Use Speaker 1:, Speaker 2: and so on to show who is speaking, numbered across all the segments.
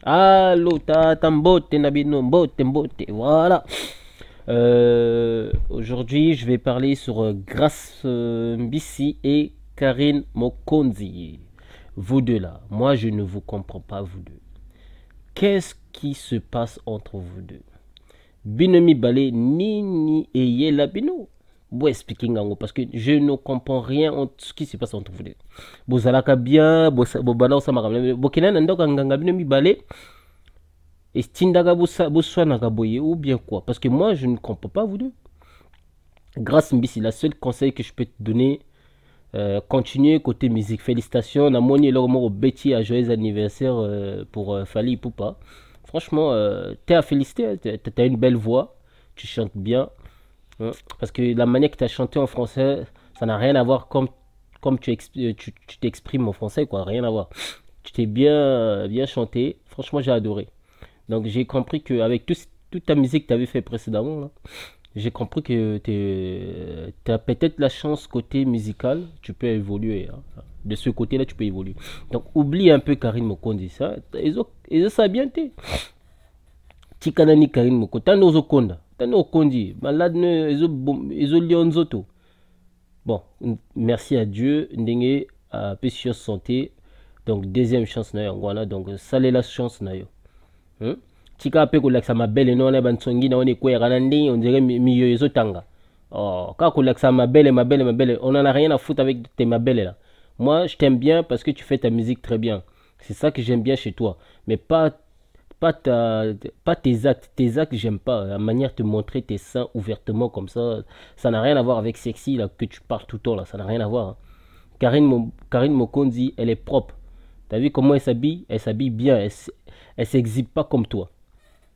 Speaker 1: Allô, tata mbote, nabino mbote, mbote, voilà. Aujourd'hui, je vais parler sur Grace Mbissi et Karine Mokonzi. Vous deux là, moi je ne vous comprends pas, vous deux. Qu'est-ce qui se passe entre vous deux? Binomi Balé, Nini et Yela Bino. Bon, speaking en parce que je ne comprends rien en ce qui se passe entre vous deux. Bozalaka bien, bobana osama kamene. Bokena ndoka nganga Binomi Balé. Et Stindaga Bouswanaka Boye ou bien quoi? Parce que moi, je ne comprends pas vous deux. Grâce Mbissi, la seule conseil que je peux te donner, continuer côté musique. Félicitations, Namoni et Lormo Betty à joyeux anniversaire pour Fali Poupa. Franchement, t'es à féliciter, t'as une belle voix, tu chantes bien. Hein, parce que la manière que tu as chanté en français, ça n'a rien à voir comme tu t'exprimes en français, quoi. Rien à voir. Tu t'es bien chanté. Franchement, j'ai adoré. Donc j'ai compris qu'avec toute ta musique que tu avais fait précédemment, là, j'ai compris que tu as peut-être la chance côté musical, tu peux évoluer. Hein. De ce côté-là, tu peux évoluer. Donc oublie un peu Karine Mokondi. Ça, ils ont ça bien été. Tikanani Karine Mokondi. T'as nos Okonda. T'as nos Okondi. Malade, ils ont lion zoto. Bon, merci à Dieu. Ndenge a précieuse santé. Donc deuxième chance na yo. Voilà, donc ça la chance na yo. Hmm? Tika pe kolakisa mabele no na bansongi na one kwera na ndenge on dirait miyo ezotanga. Oh, quand kolakisa mabele, on en a rien à foutre avec tes mabele là. Moi, je t'aime bien parce que tu fais ta musique très bien. C'est ça que j'aime bien chez toi, mais pas pas tes actes. Tes actes, j'aime pas la manière de te montrer tes seins ouvertement comme ça n'a rien à voir avec sexy là que tu parles tout le temps là, ça n'a rien à voir. Hein. Karine Mokonzi, elle est propre. T'as vu comment elle s'habille? Elle s'habille bien, elle s'exhibe pas comme toi.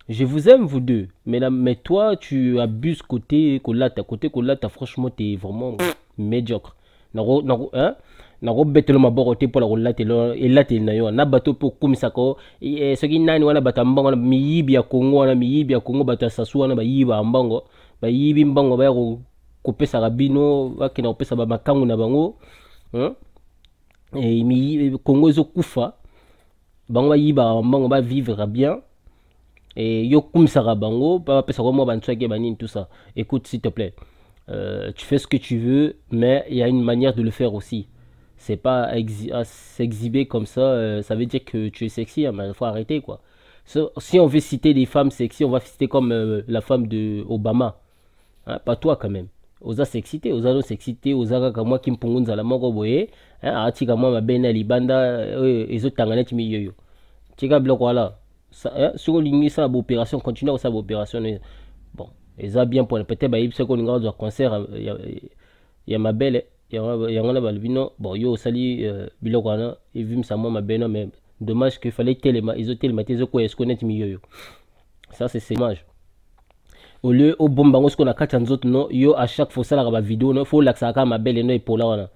Speaker 1: Je vous aime, vous deux. Mais toi, tu abuses côté Kolata, franchement, t'es vraiment médiocre. Hein? Naro betelo maboko te pour la rolate elate na yo na bato po kumisako soki nani wana bata mbongo na miyibi ya Kongo wana miyibi ya Kongo bata sasu wana bayiba mbongo bayibi mbongo ba ko kopesa rabino bakina kopesa ba makangu na bango hein? Et mi Kongo zo kufa bango bayiba mbongo ba vivre bien et yo kumsaka bango pa pesa ko mo bantswake banini tout ça. Écoute s'il te plaît, tu fais ce que tu veux mais il y a une manière de le faire aussi. C'est pas s'exhiber comme ça veut dire que tu es sexy, hein, mais il faut arrêter quoi. Si on veut citer des femmes sexy, on va citer comme la femme de Obama, hein, pas toi quand même. Oza sexité, oza no sexité, oza kaka moi kimpungunza la moko boye, hein, atika moi mabena libanda ezo tangana timi yoyo. Tika bloc voilà. Sur l'ingé ça opération continue ça opération bon, eza bien pour peut-être ba yibse ko linga zo concert ya mabele yango na balbino bon yo osali biloko wana evimisa mwa mabe no mais dommage que fallait telema ezotelema te ezokoya esikonet miyoyo ça c'est dommage au lieu obomba ngo siko na kati ya nzoto no yo à chaque fois osalaka bavideo no fo olakisaka kaka mabele no epola wana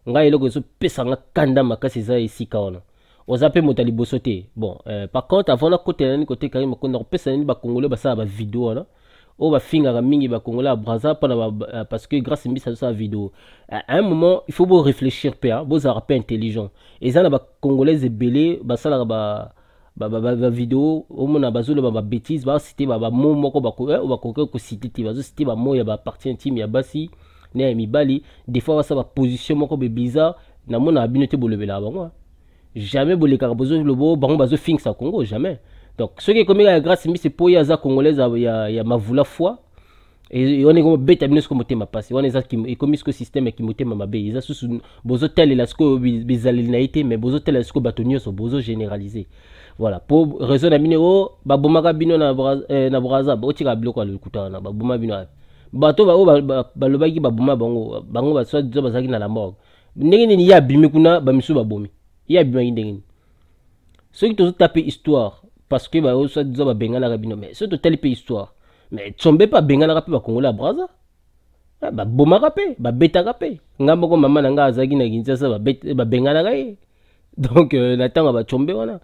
Speaker 1: ngai eloko ezopesanga kanda makasi eza esika wana oza mpe moto ya liboso te bon par contre avant nakotela nani kote Karim Makonda kopesa nini bakongole basala bavideo wana oyo bafingaka mingi bakongole ya braza mpona parce que grâce mbisa azosala video à un moment il faut bo réfléchir mpe bozalaka mpe intelligent eza na bacongolaise ebele basalaka bavideo omona bazoloba babétise basite bamo moko bakoki kosite te bazosite bamo ya bapartie intime ya basi na ya mibali des fois basala baposition moko bebizarre namonaka bino te bolobelaka bango jamais bolekaka bozolobo bango bazofingisa congo jamais. Donc ce qui est comme grâce mbisi po ya za congolaise ya mavula foi et on est comme beta bino sko motema passe on est qui comme ce système qui motema mabe ils a sous bozo tel la sko bizali na été mais bozo tel la sko batonio so bozo généraliser voilà pour raison na bino babomaka bino na braza botika biloko le kuta na baboma bino bato balobaki baboma bango ba soit bazaki na la mort ndenge ni ya bimi kuna bamisu babomi ya bimi ndenge ceux qui te tapé histoire parce que bah ça disait bah bengala rabino mais c'est telle pays histoire mais tombe pas bengala rapé ba congolais à braza bah boma rapé bah beta rapé ngambo ko mama nanga azaki na kinshasa ba bengala rai donc la tanga ba tombe wana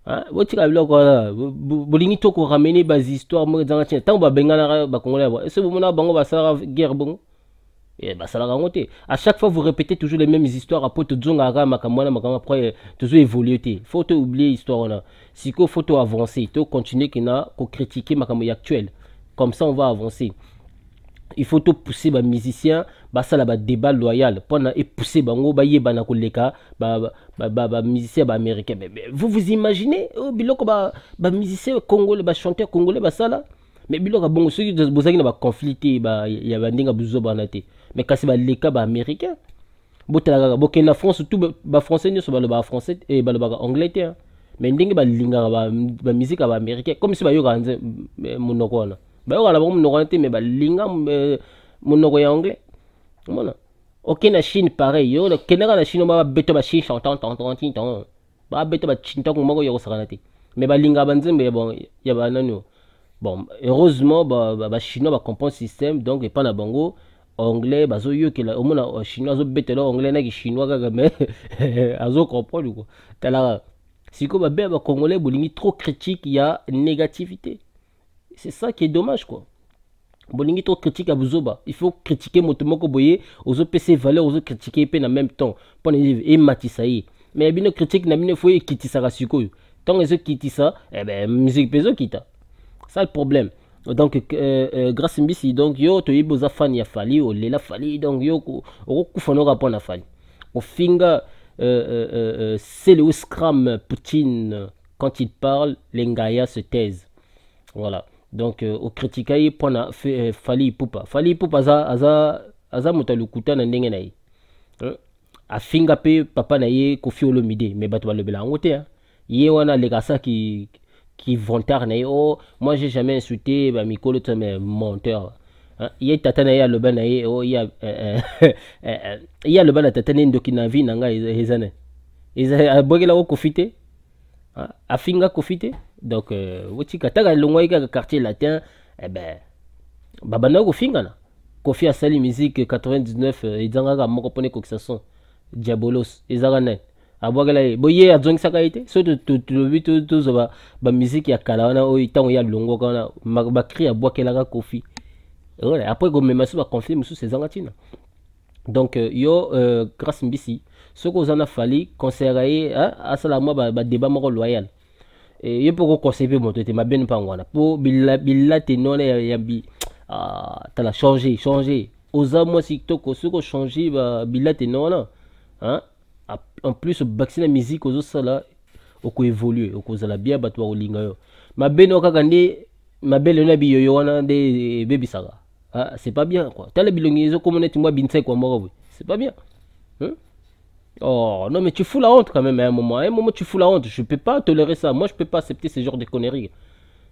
Speaker 1: hein botika biloko wana bolingi to ko ramener bas histoire mo zanga tina tango ba bengala ba congolais et ce moment bango ba sara guerre bongo Et bah ça l'a raconté. À chaque fois vous répétez toujours les mêmes histoires après te dzonga makamwana makamwa après toujours évoluer té. Faut te oublier histoire là. Si ko faut avancer, to continuer qui na ko critiquer makamwa actuel. Comme ça on va avancer. Il faut tout pousser les musiciens, ça là débat loyal pendant et pousser bango ba yeba na koleka ba musicien ba américain. Mais vous vous imaginez biloko ba musicien congolais ba chanteur congolais ba ça là. Mais biloko bon ceux qui bozaki na ba conflité ba ya ba ndinga buzo ba naté. Mais kasi ba leka ba américain. Botala ba na France tout ba français ne so ba français et ba anglais té. Mais ndinga ba linga ba musique ba américain comme si ba yo kanze monoko na. Bah la bombe n'aura été mais bah linga mon anglais voilà ok na Chine pareil yo le kenera na Chine ba beto ba Chine chantant ba beto ba chinta ko mako yo sakanati mais ba linga banzembe bon ya ba nanu bon heureusement ba chinois ba comprendre système donc et pas na bango anglais bazo yo ke la au moins chinois zo betelo anglais na ki chinois kaka mais azo comprendre quoi tala siko ba be ba congolais bolingi trop critique il y a négativité. C'est ça qui est dommage quoi. Bolingi trop critique à Buzoba. Il faut critiquer Motomoko Boye, aux autres PC valeurs, aux autres critiquer peine en même temps. Pour les et Matisaï. Mais bien critique n'a bien faut quitter ça rasiko. Tant les autres quittent ça, eh ben musique peso quitte. Ça le problème. Donc grâce à Mbisi donc yo to iboza fan ya fali o lela fali donc yo ko kufano rapport na fali. Au finger c'est le scram Poutine quand il parle, les Ngaya se taisent. Voilà. Donc au critiquer pona fali pupa aza mutalukuta na ndenge na ye afinga pe papa na ye Koffi Olomide mais bato balobela ngote hein ye wana le gasa qui vantard na ye oh moi j'ai jamais insulté ba mikolo to mais menteur hein ye tata na ye aloba na ye oh ya ya aloba na tata ne ndoki na vie nanga ezana abogela ko Koffi afinga Koffi te donc wotika taka longwa ika quartier latin eh ben babana ko finga na Koffi asali musique 99 ezanga moko pone ko kisason diabolos ezanga na abwagala boye azongisa ka ite so to zo ba musique ya kala wana o itango ya longo kana ba cri abwakela ka Koffi voilà après ko mema so ba conflit musu ezanga tina donc yo grâce Mbisi ce que vous en a fallu conseiller à cela moi ba débat moko loyal et il faut conserver mon tété ma bien pas ngwana pour billa te non ya bi t'as la changer aux moi si to ko ce ko changer ba billa te non hein en plus vacciner la musique aux ça là au ko évoluer au ko za la bien ba to olinga yo ma beno kaka ndi ma belle na bi yo wana de baby saga c'est pas bien quoi t'as la bilongizo comme on est moi binse quoi moi c'est pas bien hein. Oh non mais tu fous la honte quand même à un moment tu fous la honte, je peux pas tolérer ça, moi je peux pas accepter ce genre de conneries.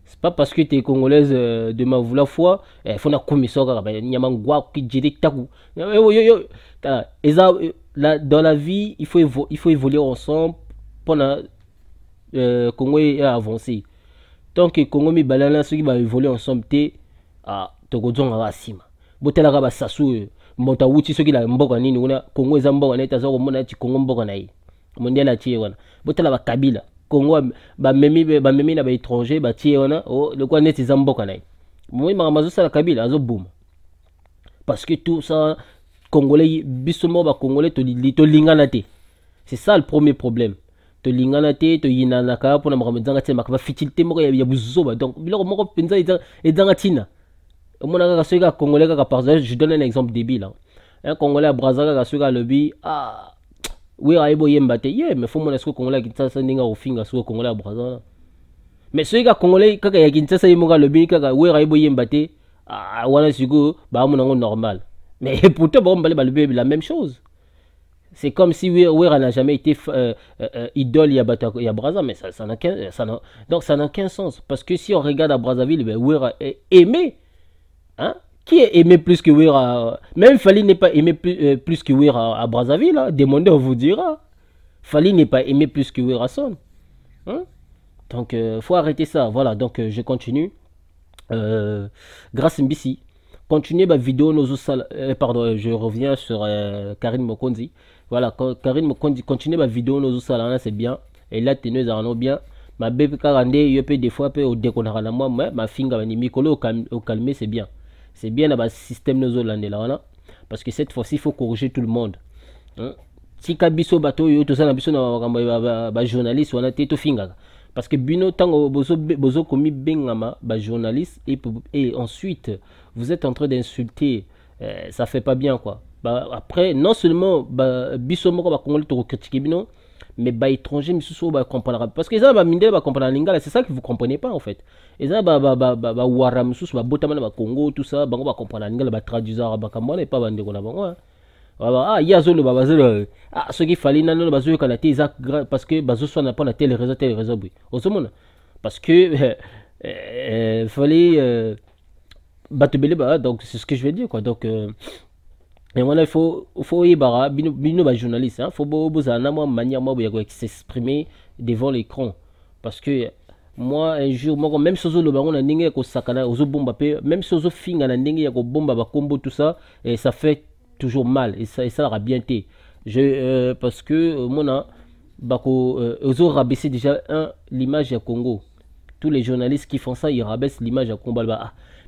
Speaker 1: C'est pas parce que tu es congolaise de ma voula foi, faut na commission nyamangwa qui jiri taku. Dans la vie, il faut évoluer ensemble pendant Congo est avancé. Tant que Congo mi balana ceux qui va évoluer ensemble té tokozonga rasima. Botela ka ba sasu mota wuti soki la mboka nini una Congo eza mboka neta zo komona ti Congo mboka na ye mondial ati wana botala ba kabila Congo ba memi na ba étranger ba ti wana o le quoi net eza mboka na ye moi mazo sala kabila azo boom parce que tout ça congolais biso mo ba congolais to lingana te c'est ça le premier problème to lingana te to yinana ka pona makamedzanga te makaba fitilité moko ya buzoba donc biloko moko penza ezanga tina mon aga congolais par exemple je donne un exemple débile hein. Un congolais à Brazzaville a lobby oui aibo yemba te mais faut mon est-ce que congolais Kinshasa ninga ofinga so congolais à Brazzaville mais ceux qui congolais kaka ya Kinshasa yimoga lobby kaka oui aibo yemba te wana sigo ba mon normal mais pourtant bon balé lobby la même chose c'est comme si oui n'a jamais été idole ya Brazzaville mais ça n'a donc ça n'a qu'un sens parce que si on regarde à Brazzaville ben oui aimé hein? Qui est aimé plus que Wera? Même Fali n'est pas aimé plus que Wera à Brazzaville. Hein? Demandez, on vous dira. Fali n'est pas aimé plus que Wera Son. Hein? Donc, faut arrêter ça. Voilà, donc je continue. Grâce Mbisi. Continuez ma vidéo. Pardon, je reviens sur Karine Mokonzi. Voilà, Karine Mokonzi, continuez ma vidéo. C'est bien. Et là, tenez en bien. Ma bébé Karande, il peut des fois au déconner moi, ma finga, au calmer, c'est bien. C'est bien dans le système de Zolande là. parce que cette fois-ci il faut corriger tout le monde, hein? Tika biso bato yo tozana biso na ba journaliste wana te to fingaka parce que bino tango bozo komi bengama ba journaliste et ensuite vous êtes en train d'insulter, ça fait pas bien quoi. Bah, après non seulement biso moko ba congolais to critiquer bino, mais bah étranger misusu ba comprendre parce que ça ba mindele ba comprendre lingala, c'est ça que vous comprenez pas en fait. Et ça ba wara misusu ba botama na ba Congo tout ça bango ba comprendre lingala ba traduire ba kamwana et pas bande ko na bango, hein. Ah yazolo babazelo ah ce qu'il fallait nano bazo kana te parce que bazo soit n'a pas la telle raison oui osomona parce que fallait batebele ba donc c'est ce que je vais dire quoi donc et voilà il faut y bara bino ba journaliste hein faut bozana moi manière moi ya s'exprimer devant l'écran parce que moi un jour moi même sozo le baron na ndenge ko sakana ozo bomba pe même sozo finga na ndenge ya ko bomba ba combo tout ça et ça fait toujours mal et ça aura bien été parce que mona bako ozo rabaisser déjà l'image à Congo. Tous les journalistes qui font ça ils rabaissent l'image à Congo.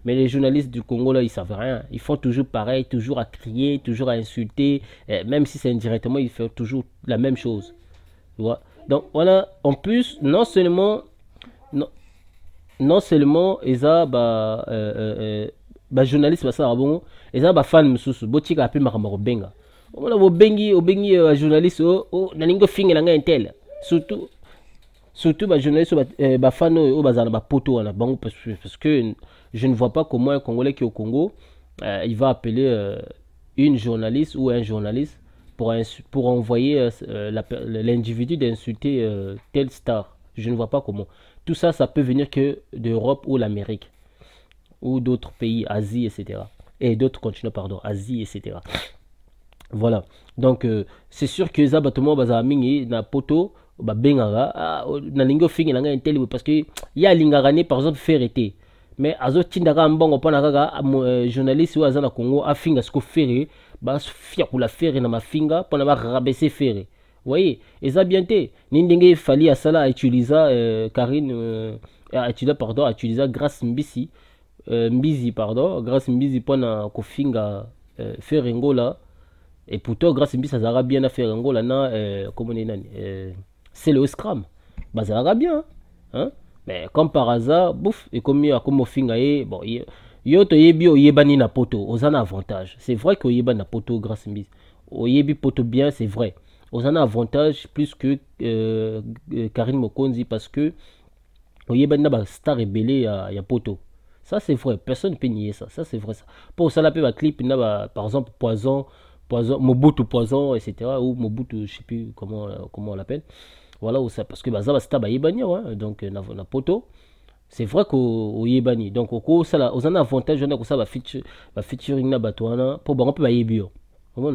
Speaker 1: Mais les journalistes du Congo là ils savent rien, ils font toujours pareil, toujours à crier, toujours à insulter, même si c'est indirectement ils font toujours la même chose, tu vois. Donc voilà, en plus non seulement ils a ba journaliste basala bongo eza ba fan mususu botika ape makambo benga omona obengi journaliste na ningo fingela nga intel surtout ba journaliste ba fan o bazana ba poto wana bango parce que je ne vois pas comment un Congolais qui est au Congo il va appeler une journaliste ou un journaliste pour envoyer l'individu d'insulter telle star. Je ne vois pas comment. Tout ça, ça peut venir que d'Europe ou l'Amérique ou d'autres pays, Asie, etc. Et d'autres continents, pardon, Asie, etc. Voilà. Donc, c'est sûr que ça, bâtiment, bazamingi, na poto, ba bengara, na lingo fingi, na intelli, parce que y a lingarane, par exemple, faire été. Mais azo tindaka mbongo pana kaka journaliste ou azana Congo a finga ce que faire, ba fia pour la faire na ma finga pour na rabaisser faire. Vous voyez, et ça bien été. Nindenge fali à ça à utiliser Karine à utiliser grâce Mbisi. Mbizi pardon grâce Mbizi pona kofinga Ferengola et pourtant grâce Mbizi ça sera bien à Ferengola na comment on est nani c'est le scrum bah ça sera bien hein mais comme par hasard bouf et comme finga bon yo to yebi o yebani na poto ozana avantage c'est vrai que yeba na poto grâce Mbizi o yebi poto bien c'est vrai ozana avantage plus que Karine Mokonzi parce que o yebani na ba star rebelle ya poto. Ça c'est vrai, personne ne peut nier ça. Ça c'est vrai ça. Pour ça, la clip, par exemple, poison, Mobutu poison, etc. Ou Mobutu, je sais plus comment on l'appelle. Voilà où ça, parce que ça c'est ba yebani, ouais. Donc na poto. C'est vrai qu'au yebani. Donc au ça là, aux en avantage, on a ça va featuring na batouana pour on peut ba yebio. Comment?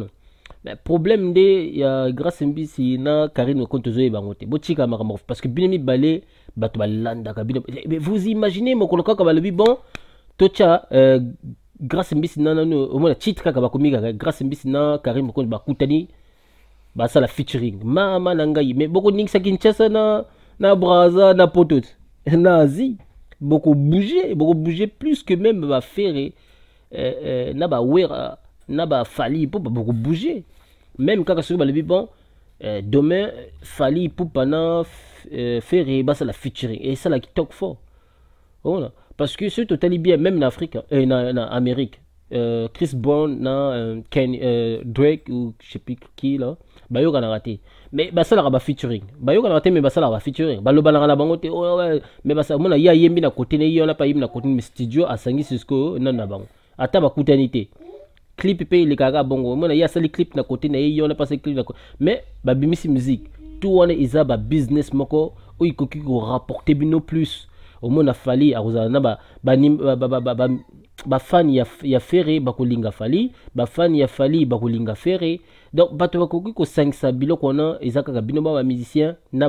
Speaker 1: Mais problème il y a grâce Mbisi na Karine Konto zo yebangote. Botika makambo parce que binemi balé bato balanda kabino. Mais vous imaginez mon koloka ka balobi bon tocha grâce Mbisi na au moins titre ka bakomi grâce Mbisi na Karine Konto bakutani ba ça la featuring. Mama nangai mais beaucoup ningsa Kinshasa na Braza na Poto. Nazi beaucoup bouger plus que même ba faire na ba wera na ba fali pour beaucoup bouger. Même quand on le bon demain fali pour pendant faire ça la featuring et ça la qui talk fort voilà parce que c'est totalement bien même en Afrique en Amérique Chris Brown na Drake ou je sais plus qui là bah yo kana raté mais bah ça la ba featuring bah yo kana raté mais bah ça la ba featuring bah lo bana la bango te ouais mais bah ça mona ya yembi na côté ne yo na pas yembi na côté mais studio a sangi Cisco non na bango ata ba kutanité clip pe les gaga bongo mona ya sali clip na côté na yo na pas clip na mais ba bimisi musique tout on est isa ba business moko o ikoki ko rapporter bino plus au mona fali a rozana ba fan ya ferré ba kolinga fali ba fan ya fali ba kolinga ferré donc bato ba koki ko 500 biloko na ezaka ka bino ba musicien na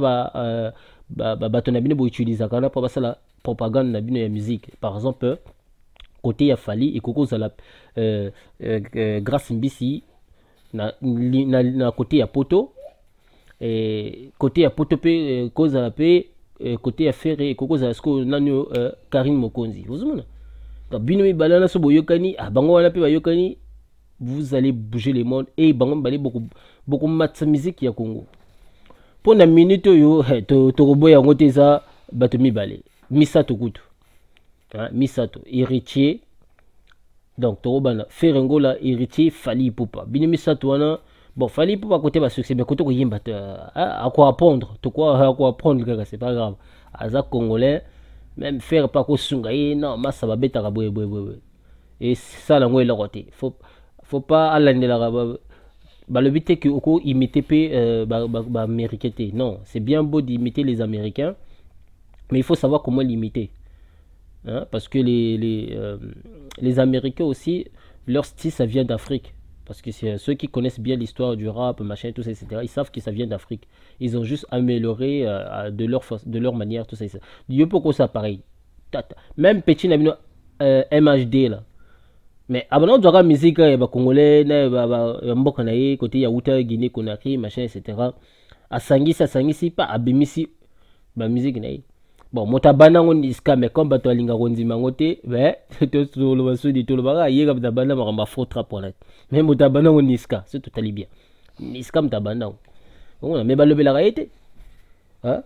Speaker 1: bato na bino bo utiliser kana pour basala propagande na bino ya musique par exemple côté ya fali et koko zala grâce Mbisi na côté ya poto et côté ya poto pe cause la pe côté ya ferré et koko zala sko nano Karine Mokonzi vous mona donc bino mi balana so boyokani bango wana pe bayokani vous allez bouger le monde et bango balé beaucoup matsa musique ya Congo. Pour la minute yo to roboya ngote za bato mibale. Misato kutu. Hein, Misato héritier. Donc to robana Ferengola héritier Fally Ipupa. Bini Misato wana bon Fally Ipupa côté ba succès mais côté ko yimba à quoi apprendre, to quoi à quoi apprendre c'est pas grave. Aza congolais même faire pas ko sunga non massa ba beta ka boye. Et ça la ngwe la côté. Faut pas aller la bah, le but est que oko imiter américain. Non, c'est bien beau d'imiter les Américains, mais il faut savoir comment l'imiter. Hein? Parce que les Américains aussi, leur style, ça vient d'Afrique. Parce que c'est ceux qui connaissent bien l'histoire du rap, machin, tout ça, etc. Ils savent que ça vient d'Afrique. Ils ont juste amélioré de leur manière, tout ça, etc. Dieu pourquoi ça pareil. Même petit MHD là. Mais avant de la musique, il y a Congolais, il y a côté Yaouta, Guinée, Conakry, machin, etc. À Sangisi, pas à Bimisi, la musique. Bon, Motabana, on dit que, mais comme tu as l'inga on dit mangote, mais tu as tout le monde dit tout le monde, il y a des bana, ma faute rapporte. Mais Motabana, on dit que, c'est tout à bien. Niska, Motabana. On a même pas levé la réalité. Hein?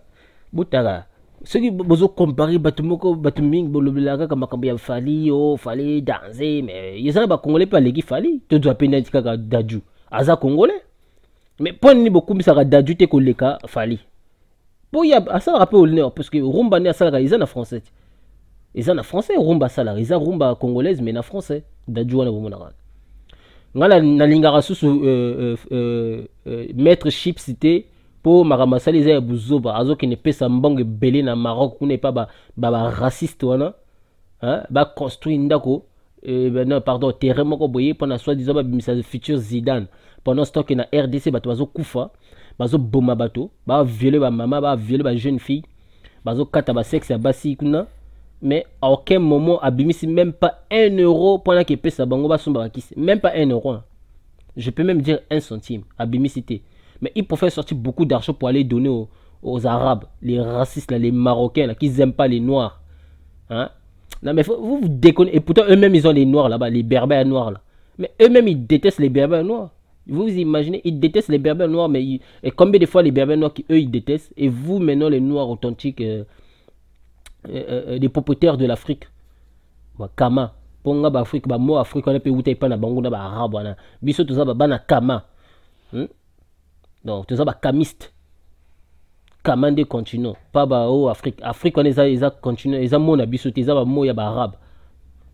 Speaker 1: Boutara. Ceux qui vous comparé batumoko batuming bolobelaka kama kambi ya Fally Fally danser mais ils sont pas congolais pas les qui Fally tu dois peine tika daju aza congolais mais pour ni beaucoup mais ça daju te koleka Fally pour y a ça rappel au nord parce que rumba ne ça ils en français ils en français rumba ça ils en rumba congolaise mais en français daju wana bomona ngala na lingara susu maître chip cité pour maramasa les airs bouzoba azo qui ne peut s'embang belé na Maroc ou n'est pas raciste wana hein ba construire ndako non pardon terrain moko boyer pendant soit disant ba bimisa futur Zidane pendant ce temps que na RDC bato bazo kufa bazo boma bato ba violer ba maman ba violer ba jeune fille bazo kata ba sexe ya basi kuna mais à aucun moment abimisi même pas 1 euro pendant que peut sa bango ba somba kisi même pas 1 euro hein. Je peux même dire 1 centime abimicité. Mais ils préfèrent sortir beaucoup d'argent pour aller donner aux Arabes, les racistes, là, les Marocains, là, qui n'aiment pas les Noirs. Hein? Non, mais vous déconnez. Et pourtant, eux-mêmes, ils ont les Noirs là-bas, les Berbères noirs. Là. Mais eux-mêmes, ils détestent les Berbères noirs. Vous imaginez, ils détestent les Berbères noirs, mais et combien de fois les Berbères noirs qui, eux, ils détestent, et vous, maintenant, les Noirs authentiques, les propriétaires de l'Afrique. Kama. Ponga ba Afrique, ba mo Afrique, on a pu outer pas na bango na ba arabe, na biso tout ça, ba na Kama. Donc, tout ça, bah, camiste. Camande continent. Pas bah, oh, Afrique. Afrique, on est à continent. Ils ont mon abisoté. Ils ont mon yaba arabe.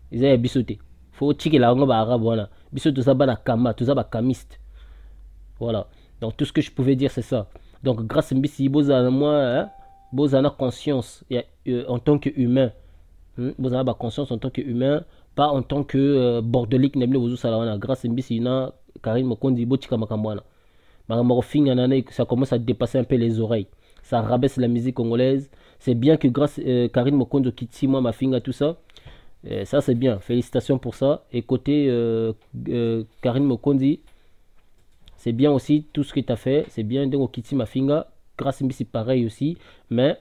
Speaker 1: Ils ont abisoté. Faut checker la langue arabe, voilà. Bisoté, tout ça, bah, la kama. Tout ça, bah, camiste. Voilà. Donc, tout ce que je pouvais dire, c'est ça. Donc, grâce à Mbisi, Bozana, moi, hein, Bozana conscience en tant qu'humain. Bozana, bah, conscience en tant qu'humain. Pas en tant que bordelique, n'aimez vous ça, grâce à Mbisi, Karim Mokondi, Botika Makamwana. Ça commence à dépasser un peu les oreilles. Ça rabaisse la musique congolaise. C'est bien que grâce à Karine Mokondo qui tire moi ma finga tout ça. Ça c'est bien. Félicitations pour ça. Et côté Karine Mokondi, c'est bien aussi tout ce que tu as fait. C'est bien donc Kiti ma finga. Grâce à Mbisi pareil aussi. Mais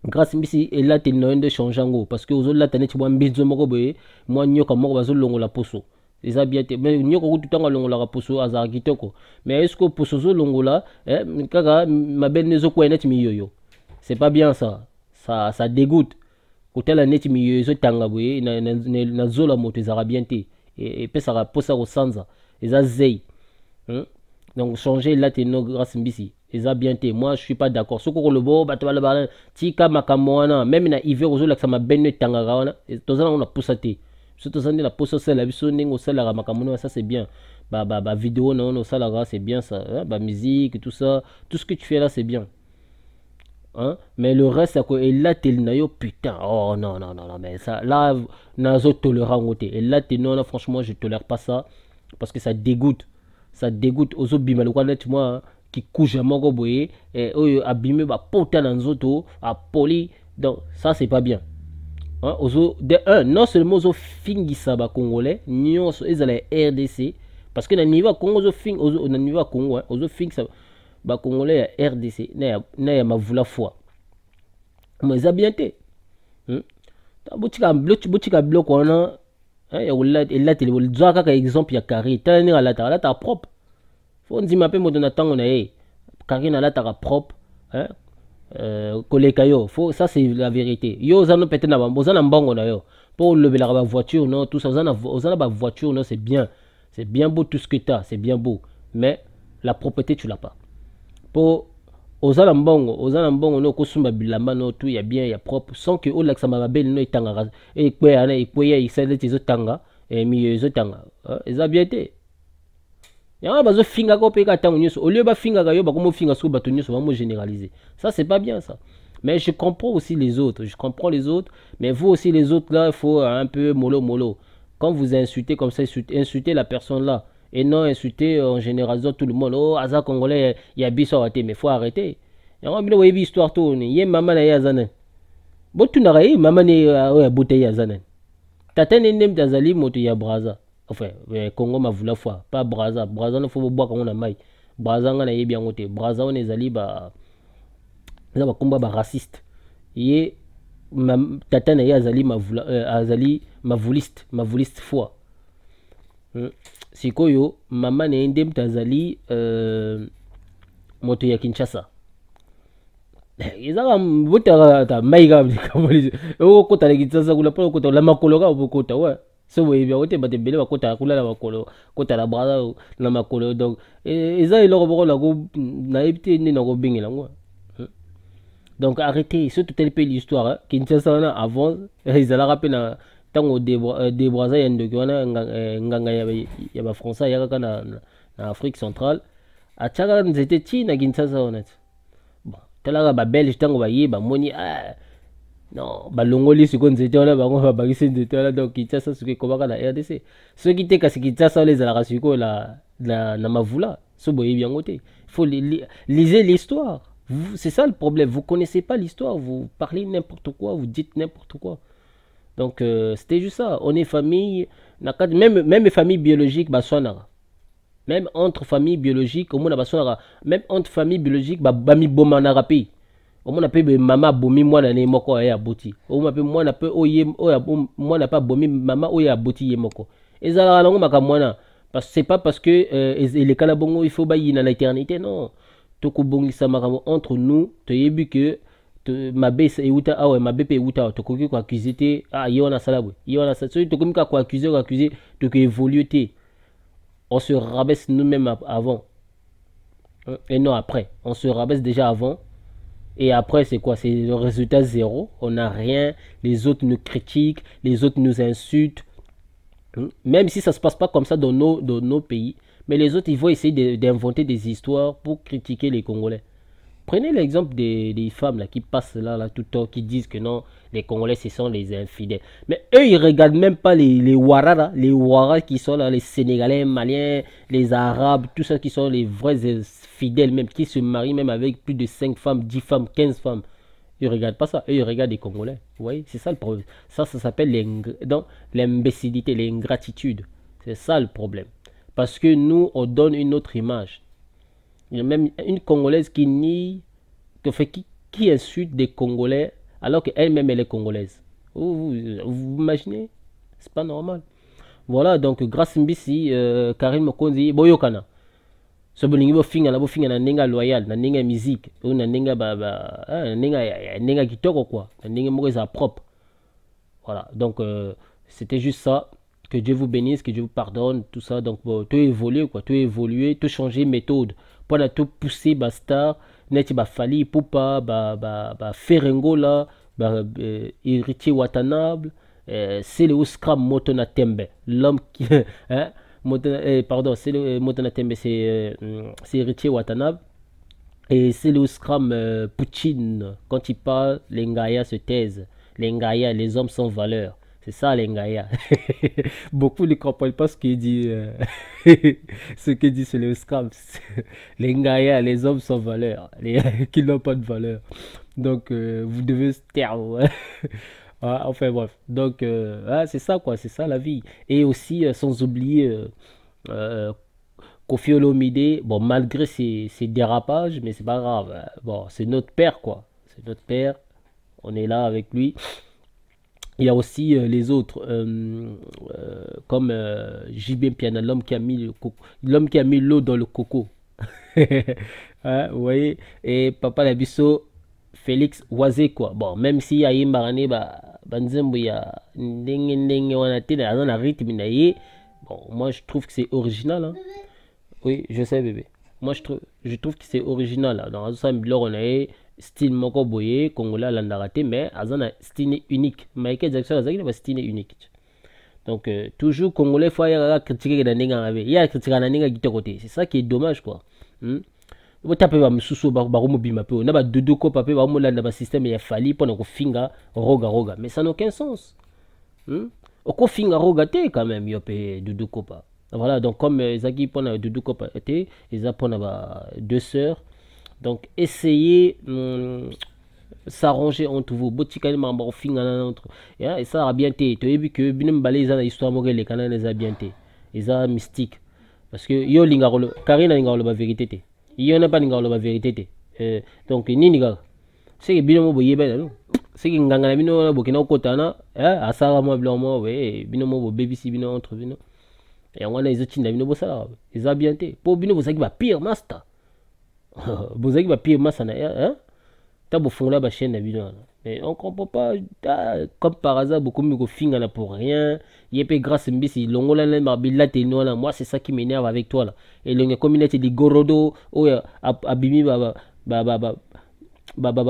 Speaker 1: grâce à Mbisi et là tu es de changer en gros. Parce que aux autres là tu as un bizo moko boye. Moi nyoka moko bazo longo la poso. Les habités mais nous avons tout le temps longo la poso azargitoko mais est-ce que poso longo là kaka ma belle nezo ko net mi yoyo c'est pas bien ça dégoûte côté la net mi yoyo tanga boye na zola moto za bien té et pe ça posa au sanza les azei donc changer là t'es no grâce mbisi les habités moi je suis pas d'accord ce ko le bo bato bala tika makamwana même na hiver ozo la ça ma belle tanga wana tozana on a posaté surtout ça la poste ça la vision ningo ça la makamono ça c'est bien bah vidéo non ça la c'est bien ça hein? Bah musique tout ça tout ce que tu fais là c'est bien hein mais le reste c'est quoi et là t'es nayo putain oh non mais ça là nazo tolérant côté et là t'es non là franchement je tolère pas ça parce que ça dégoûte aux autres bimalo quoi net moi qui couche à moko boye et abîmer bah pota dans zoto à poli donc ça c'est pas bien. De un, non seulement aux fingisa ba congolais, ni aux RDC, parce que dans le niveau Congo, dans le niveau Congo, aux fingisa ba congolais RDC, n'a ma voula foi. Mais ça bien été. Boutika bloc on a Et là, tu as exemple, il y a carré. Tu as un propre. Faut dire, ma pe mo donata on a carré na la ta propre. Hein? Faut, ça c'est la vérité. Yo, zano peut-être na bambo, zana mbongo na yo. Pour lever la voiture, non, tout ça, zana voiture, non, c'est bien. C'est bien beau tout ce que tu as, c'est bien beau. Mais la propreté, tu l'as pas. Pour ozala mbongo no kosumba bilamba no tout ya bien ya propre sans que olakisa mababeli no etanga ekweya na ekweya isale tizo tanga mi ezo tanga eza bien te ya bazo finga ko peka tango nyuso au lieu ba finga ka yo ba komo finga so bato nyuso vraiment généraliser ça c'est pas bien ça. Mais je comprends aussi les autres, mais vous aussi les autres là il faut un peu mollo quand vous insultez comme ça, insultez la personne là et non insulter en généralisant tout le monde. Oh, Aza Congolais, il y a bis arrêté, mais faut arrêter. Il y a une histoire tourne. Il y a maman na yazane. Bon, tu n'as rien, maman n'est bouteille yazane. Tata n'est d'Azali, moto ya Braza. Enfin, Congo m'a voulu la fois. Pas Braza. Braza, il faut boire quand on a maille. Braza, on a bien monté. Braza, on est allé, bah. Ça va combat raciste. Il tata n'a yazali, ma vouliste foi. Sikoyo mama na endem tazali moto ya Kinshasa izaka mbuta ta maiga kamoli o kota le Kinshasa kula po kota la makolo ka bokota wa so we bia ote bate bele bakota kula la makolo kota la brada la makolo donc eza iloko boko la ko na ebite ni na ko bingela ngwa. Donc arrêtez surtout tel peu l'histoire Kinshasa na avant ils allaient rappeler na tango débraza ya ndoki wana nganga ya ba français ya kaka na Afrique centrale ataka nzete ti na Kinshasa wana bon tala ba belge tango ba yeba moni non ba longoli siko nzete wana bango ba bagisi nzete wana donc Kinshasa siko kobaka na RDC ceux qui te kasi Kinshasa les ala siko la na mavula so boye bien côté faut lisez l'histoire. C'est ça le problème, vous connaissez pas l'histoire, vous parlez n'importe quoi, vous dites n'importe quoi. Donc c'était juste ça. On est famille, même les familles biologiques, bah, même entre familles biologiques, même entre familles biologiques, bah, bami bomana pays. Au moins, on appelle maman bomi moi na moko ya boti. Au moins, moi na peu moi n'a pas bomi maman oya boti yemoko. Et ça la langue makamwana. Parce que c'est pas parce que les calabongo il faut bailler dans l'éternité, non. Tokobongisa makambo entre nous, te yebi que mabe sa euta awe mabe pe euta tokoki ko accuser te yona salabwe yona sa so tokomi ka ko accuser to que évoluer te on se rabaisse nous-mêmes avant et non après on se rabaisse déjà avant et après c'est quoi, c'est le résultat zéro, on n'a rien, les autres nous critiquent, les autres nous insultent, même si ça se passe pas comme ça dans nos pays, mais les autres ils vont essayer d'inventer des histoires pour critiquer les Congolais. Prenez l'exemple des femmes là, qui passent là tout le temps, qui disent que non, les Congolais, ce sont les infidèles. Mais eux, ils regardent même pas les Ouaras, les Ouaras qui sont là, les Sénégalais, Maliens, les Arabes, tous ceux qui sont les vrais fidèles même, qui se marient même avec plus de 5 femmes, 10 femmes, 15 femmes. Ils regardent pas ça, eux, ils regardent les Congolais. Vous voyez, c'est ça le problème. Ça s'appelle l'imbécilité, l'ingratitude. C'est ça le problème. Parce que nous, on donne une autre image. Il y a même une Congolaise qui nie, qui insulte des Congolais alors qu'elle-même elle est congolaise. Vous imaginez? C'est pas normal. Voilà, donc grâce Mbisi, Karim Mokonzi, Boyokana. So bolingi bo finga na nenga loyal, na nenga musique, ou na nenga nenga kitoko quoi, na nenga moko za propre. Voilà, donc c'était juste ça. Que Dieu vous bénisse, que Dieu vous pardonne, tout ça. Donc, tout évoluer, quoi. Tout évoluer, tout changer méthode. Pour tout pousser, basta, net, fali, poupa, ferengo là, héritier Watanabe, c'est le scram Motona Tembe. L'homme qui, hein, pardon, c'est le Motona Tembe, c'est héritier Watanabe. Et c'est le scram Poutine. Quand il parle, les Ngaya se taisent. Les Ngaya, les hommes sans valeur. C'est ça les Ngaya. Beaucoup ne comprennent pas ce qu'il dit. Ce qu'il dit c'est le scam. Les Ngaya, les hommes sans valeur. Qui n'ont pas de valeur. Donc vous devez se taire. Enfin bref. Donc c'est ça quoi. C'est ça la vie. Et aussi sans oublier Koffi Olomide. Bon malgré ses dérapages. Mais c'est pas grave. Bon c'est notre père quoi. C'est notre père. On est là avec lui. Il y a aussi les autres, comme JB Piana, l'homme qui a mis l'homme qui a mis l'eau dans le coco. Hein, vous voyez, et Papa Labisso, Félix Oisé, quoi. Bon, même si y a une barane, banzembo ya ndenge ndenge wana te na rythme na ye. Bon, moi je trouve que c'est original, hein. Oui, je sais, bébé. Moi, je trouve que c'est original. Là. Dans Azusa Mbilo, on a style moko boye, congolais, landarate, mais Azana style unique. Michael Jackson, Azaki, c'est style unique. Donc, toujours congolais, il faut critiquer la nenga avec. Il y a critiquer la nenga qui te côté. C'est ça qui est dommage, quoi. Vous tapez par Moussou, Baromo Bimapo, n'a pas de deux copes, Baromo là, dans le système, il y a fallu pour nous finga, roga. Mais ça n'a aucun sens. Oko finga roga te quand même, il y a de deux copas. Voilà, donc comme Zaki pour Doudou Kopa était, ils pour deux sœurs. Donc essayez s'arranger entre vous. Botikali mambo finga entre. Et ça a bien été. Tu as vu que binem balé ils ont histoire morale les canaux les a bien été. Ils ont mystique. Parce que yo linga rolo, Karina linga rolo ba vérité te. Yo n'a pas linga rolo ba vérité te. Donc ni linga. C'est que binem bo yeba non. C'est que nganga na bino bo kina okotana, asara mo blanc ouais, binem bo baby si bino entre bino. Et on a les autres bino bosala ils ont bien été pour bino bosaki ba pire master bosaki ba pire master na hein ta bo fongola ba chaîne na bino mais on comprend pas comme par hasard beaucoup mieux ko finga na pour rien yepé grâce mbisi longola na mabila te no là moi c'est ça qui m'énerve avec toi là et le communauté di gorodo o abimi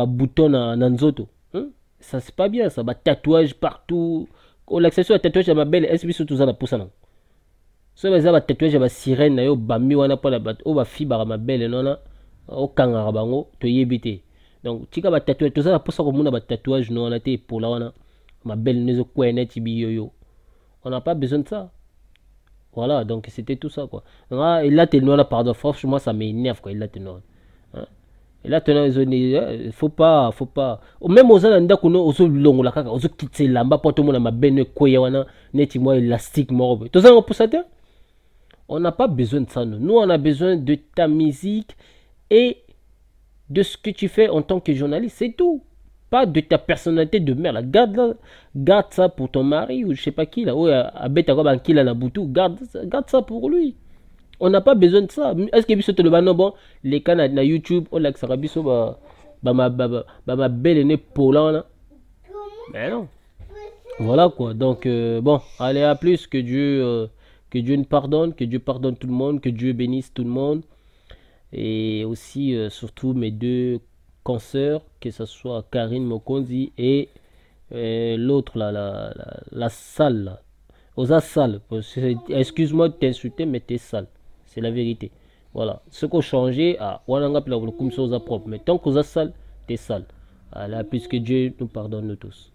Speaker 1: bouton na nzoto ça c'est pas bien ça ba tatouage partout oh l'accessoire à tatouage à ma belle SB tout ça na poussa na so baza batatouage ya basirene na yo bambi wana mpona bato oyo bafibaka mabele nona okangaka bango toyebi te donc tika batatouage tozala mposa komona batatouage no wana te epola wana mabele no ezokwea neti biyoyo on n'a pas besoin de ça voilà donc c'était tout ça quoi et là t'es noir pardon franchement ça m'énerve quoi il là t'es noir et là faut pas même aux gens ndako no ozo longola kaka ozo kitela mba poto mona mabele no ekweya wana neti moi élastique moko tozala mposa te. On n'a pas besoin de ça. Nous, on a besoin de ta musique et de ce que tu fais en tant que journaliste. C'est tout. Pas de ta personnalité de merde. Garde ça pour ton mari ou je sais pas qui. Là. Garde ça pour lui. On n'a pas besoin de ça. Est-ce que tu le ban bon les canaux na YouTube on l'a que ma belle nez pola. Mais non. Voilà quoi. Donc, bon, allez à plus. Que Dieu nous pardonne, que Dieu pardonne tout le monde, que Dieu bénisse tout le monde. Et aussi, surtout, mes deux consoeurs, que ce soit Karine Mokonzi et l'autre, la salle. Là. Osa sale. Excuse-moi de t'insulter, mais t'es sale. C'est la vérité. Voilà. Ce qu'on changé, on a comme ça propre. Mais tant qu'on a sale, t'es sale. Voilà, puisque Dieu nous pardonne nous tous.